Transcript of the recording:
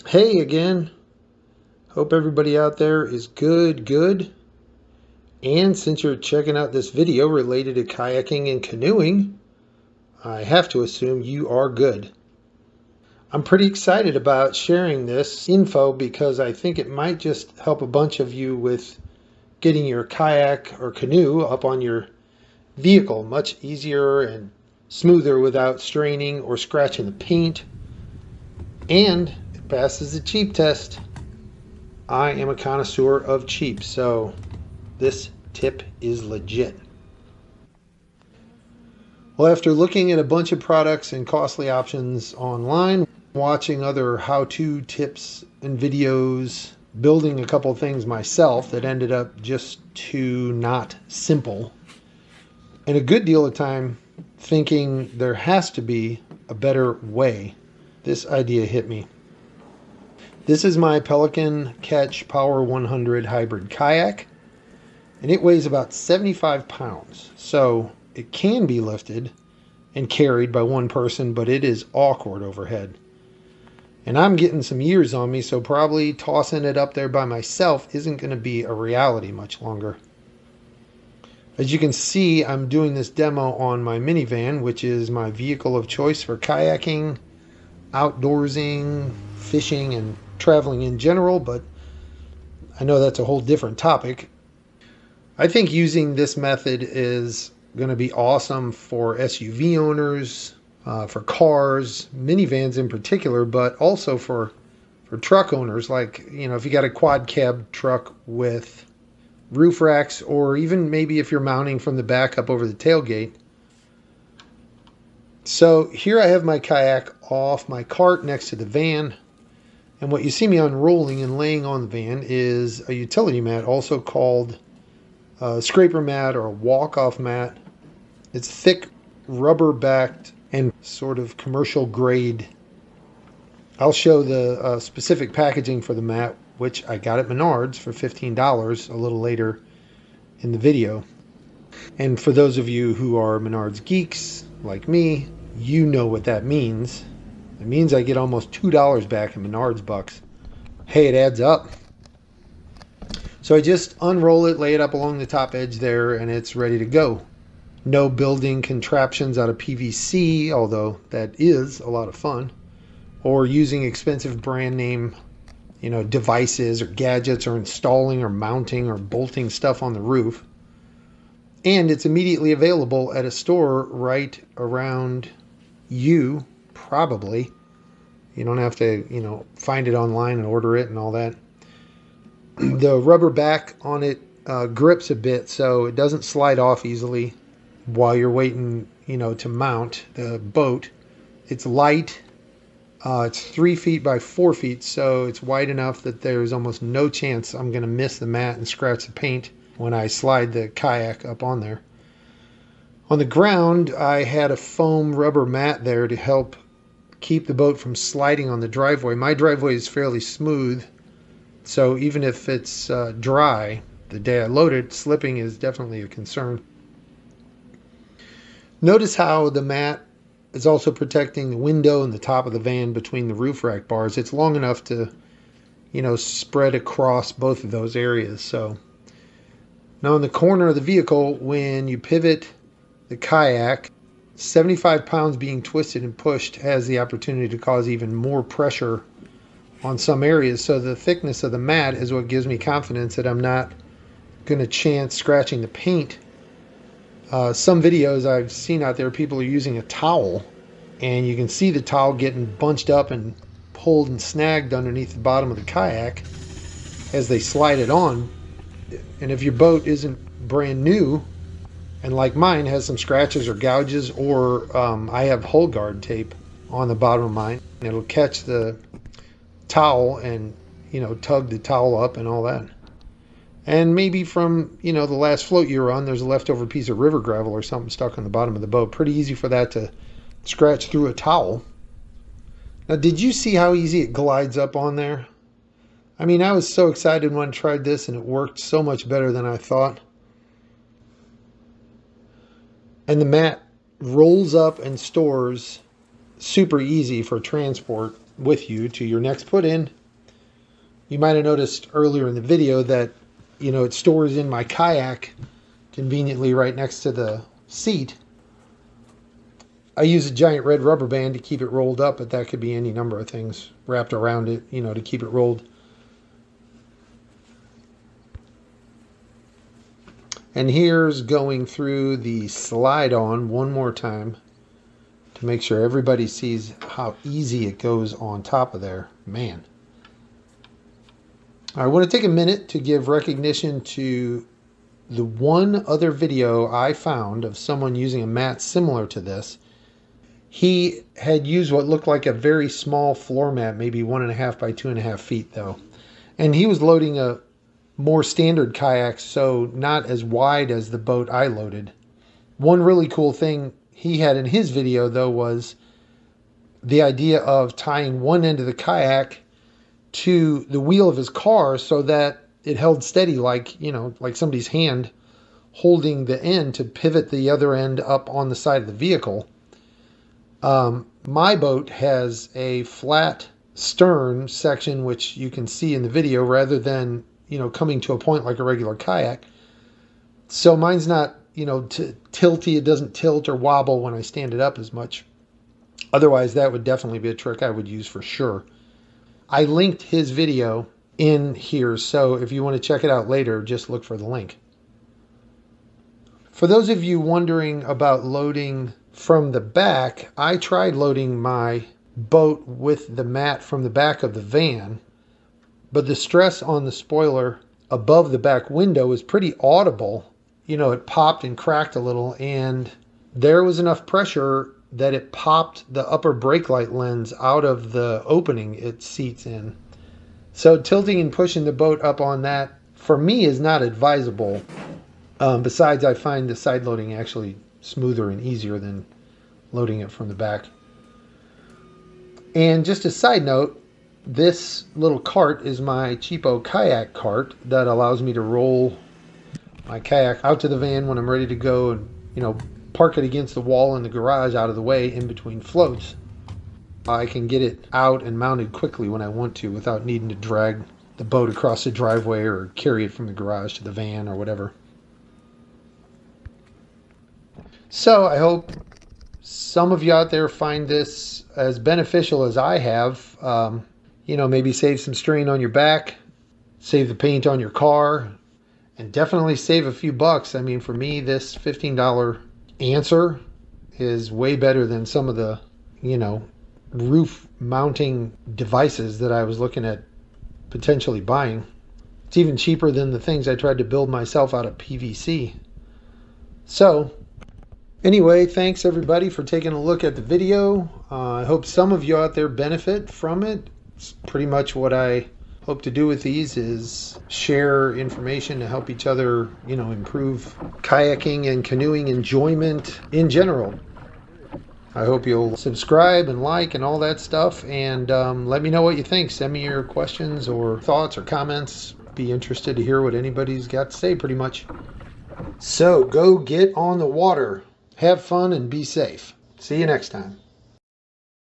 Hey again. Hope everybody out there is good. And since you're checking out this video related to kayaking and canoeing, I have to assume you are good. I'm pretty excited about sharing this info because I think it might just help a bunch of you with getting your kayak or canoe up on your vehicle much easier and smoother without straining or scratching the paint. And it passes the cheap test. I am a connoisseur of cheap, so this tip is legit. Well, after looking at a bunch of products and costly options online, watching other how-to tips and videos, building a couple things myself that ended up just too not simple, and a good deal of time thinking there has to be a better way, this idea hit me. This is my Pelican Catch Power 100 hybrid kayak, and it weighs about 75 pounds. So it can be lifted and carried by one person, but it is awkward overhead. And I'm getting some years on me, so probably tossing it up there by myself isn't going to be a reality much longer. As you can see, I'm doing this demo on my minivan, which is my vehicle of choice for kayaking, outdoorsing, fishing, and traveling in general, but I know that's a whole different topic. I think using this method is going to be awesome for SUV owners, for cars, minivans in particular, but also for truck owners. Like, if you got a quad cab truck with roof racks, or even maybe if you're mounting from the back up over the tailgate. So here I have my kayak off my cart next to the van. And what you see me unrolling and laying on the van is a utility mat, also called a scraper mat or a walk-off mat. It's thick, rubber-backed, and sort of commercial grade. I'll show the specific packaging for the mat, which I got at Menards for $15 a little later in the video. And for those of you who are Menards geeks like me, you know what that means. It means I get almost $2 back in Menards bucks. Hey, it adds up. So I just unroll it, lay it up along the top edge there, and it's ready to go. No building contraptions out of PVC, although that is a lot of fun, or using expensive brand name, devices or gadgets, or installing or mounting or bolting stuff on the roof. And it's immediately available at a store right around you, probably. You don't have to, find it online and order it and all that. The rubber back on it grips a bit, so it doesn't slide off easily while you're waiting, to mount the boat. It's light. It's 3 feet by 4 feet, so it's wide enough that there's almost no chance I'm going to miss the mat and scratch the paint when I slide the kayak up on there. On the ground, I had a foam rubber mat there to help keep the boat from sliding on the driveway. My driveway is fairly smooth, so even if it's dry, the day I load it, slipping is definitely a concern. Notice how the mat is also protecting the window and the top of the van between the roof rack bars. It's long enough to, spread across both of those areas. So now in the corner of the vehicle, when you pivot the kayak, 75 pounds being twisted and pushed has the opportunity to cause even more pressure on some areas. So the thickness of the mat is what gives me confidence that I'm not going to chance scratching the paint. Some videos I've seen out there, people are using a towel, and you can see the towel getting bunched up and pulled and snagged underneath the bottom of the kayak as they slide it on. And if your boat isn't brand new, and like mine has some scratches or gouges, or I have hull guard tape on the bottom of mine, and it'll catch the towel and tug the towel up and all that. And maybe from the last float you were on, there's a leftover piece of river gravel or something stuck on the bottom of the boat. Pretty easy for that to scratch through a towel. Now, did you see how easy it glides up on there? I mean, I was so excited when I tried this, and it worked so much better than I thought. And the mat rolls up and stores super easy for transport. with you to your next put-in. You might have noticed earlier in the video that, it stores in my kayak conveniently right next to the seat. I use a giant red rubber band to keep it rolled up, but that could be any number of things wrapped around it, to keep it rolled. And here's going through the slide on one more time to make sure everybody sees how easy it goes on top of there. Man. I want to take a minute to give recognition to the one other video I found of someone using a mat similar to this. He had used what looked like a very small floor mat, maybe 1.5 by 2.5 feet though. And he was loading a more standard kayak, so not as wide as the boat I loaded. One really cool thing he had in his video though was the idea of tying one end of the kayak to the wheel of his car so that it held steady, like somebody's hand holding the end to pivot the other end up on the side of the vehicle. My boat has a flat stern section, which you can see in the video, rather than coming to a point like a regular kayak. So mine's not tilty. It doesn't tilt or wobble when I stand it up as much. Otherwise, that would definitely be a trick I would use for sure. I linked his video in here, so if you want to check it out later, just look for the link. For those of you wondering about loading from the back, I tried loading my boat with the mat from the back of the van, but the stress on the spoiler above the back window was pretty audible. It popped and cracked a little, and there was enough pressure that it popped the upper brake light lens out of the opening it seats in. So tilting and pushing the boat up on that, for me, is not advisable. Besides, I find the side loading actually smoother and easier than loading it from the back. And just a side note, this little cart is my cheapo kayak cart that allows me to roll my kayak out to the van when I'm ready to go and, park it against the wall in the garage out of the way in between floats. I can get it out and mounted quickly when I want to without needing to drag the boat across the driveway or carry it from the garage to the van or whatever. So I hope some of you out there find this as beneficial as I have. Maybe save some strain on your back, save the paint on your car, and definitely save a few bucks. I mean, for me, this $15 answer is way better than some of the, roof mounting devices that I was looking at potentially buying. It's even cheaper than the things I tried to build myself out of PVC. So anyway, thanks everybody for taking a look at the video. I hope some of you out there benefit from it. It's pretty much what I hope to do with these, is share information to help each other, improve kayaking and canoeing enjoyment in general. I hope you'll subscribe and like and all that stuff, and let me know what you think. Send me your questions or thoughts or comments. Be interested to hear what anybody's got to say, pretty much. So go get on the water, have fun, and be safe. See you next time.